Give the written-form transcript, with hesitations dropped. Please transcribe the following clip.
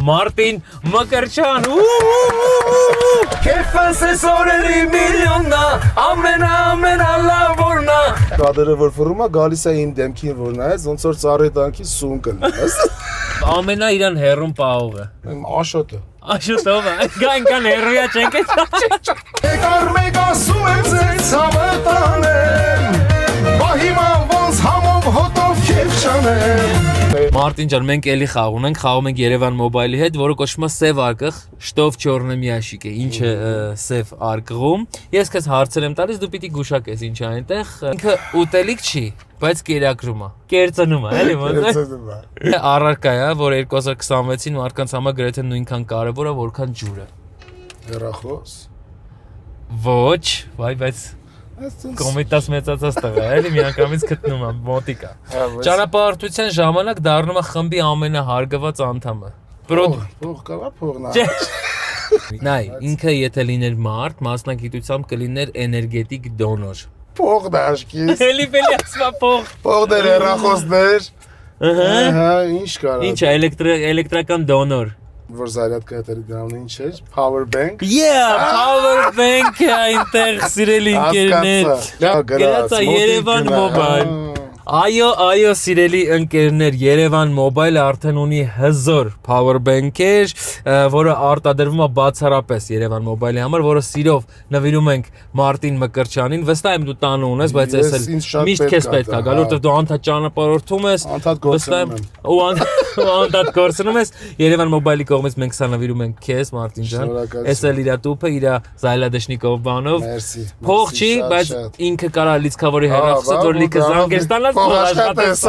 Martin Մկրտչյան Քեֆս սորերի միլիոննա ամենա լավորնա Կադրը որ ֆորումա գալիս է իմ դեմքին որ նայես ոնց որ ծառի տանքի սուն կլինես Ամենա իրան հերուն պահողը Իմ աշոտը Աշոտով գան հերույա չենք Եկար մեկ ասում եմ ձեզ ցավը տանեմ Բա հիմա ոնց համով հոտով քեֆ չանեմ Մարտին ջան, մենք էլի խաղում ենք Երևան մոբայլի հետ, որը կոչվում է սև արկղ, շտով չորնեմ ящик է, ինչ է սև արկղում։ Ես քեզ հարցեր եմ տալիս, դու պիտի գուշակես ինչ է այնտեղ։ Ինքը ուտելիք չի, բայց կերակրում է։ Կերծնում է, էլի ոնց։ Առարկա է, որ 2026-ին մարդկանց համար գրեթե նույնքան կարևոր է, որքան ջուրը։ Հեռախոս։ Ոչ, բայց Կոմիտաս մեծացած տղա է, էլի միանգամից գտնում եմ, մոտիկ է։ Ճանապարհորդության ժամանակ դառնում է խմբի ամենահարգված անդամը։ Փող կա, փողնա։ Նայ, ինքը եթե լիներ մարդ, մասնագիտությամբ կլիներ էներգետիկ դոնոր։ Փող դաշկիս։ Էլի ասма փող։ Փողներ հեռախոսներ։ Ահա, ինչ կարա։ Ինչ է էլեկտրական դոնոր։ Որ զարյատկա հետերի դրամն ինչ էր, power bank։ Yeah, power bank-ը այնտեղ սիրելի ընկերներ։ Գրած է Երևան մոբայլ։ Այո, սիրելի ընկերներ, Երևան մոբայլը արդեն ունի հզոր power bank-էր, որը արտադրվում է բացառապես Երևան մոբայլի համար, որը սիրով նվիրում ենք Մարտին Մկրտչյանին։ Վստահ եմ դու տանը ունես, բայց ես էլ միշտ քեզ պետք է գալ, որովհետև դու անդադ ճանապարհորդում ես, անդադ գործնում ես, Երևան մոբայլի կողմից մենք սա նվիրում ենք քեզ, Մարտին ջան։ Էս էլ իր տուփը, իր Զայլադեշնիկով բանով։ Փող չի, բայց ինքը կարա լիցքավորի հեռախոսը, որ լիքը զանգեր ստանալ Փող աշխատես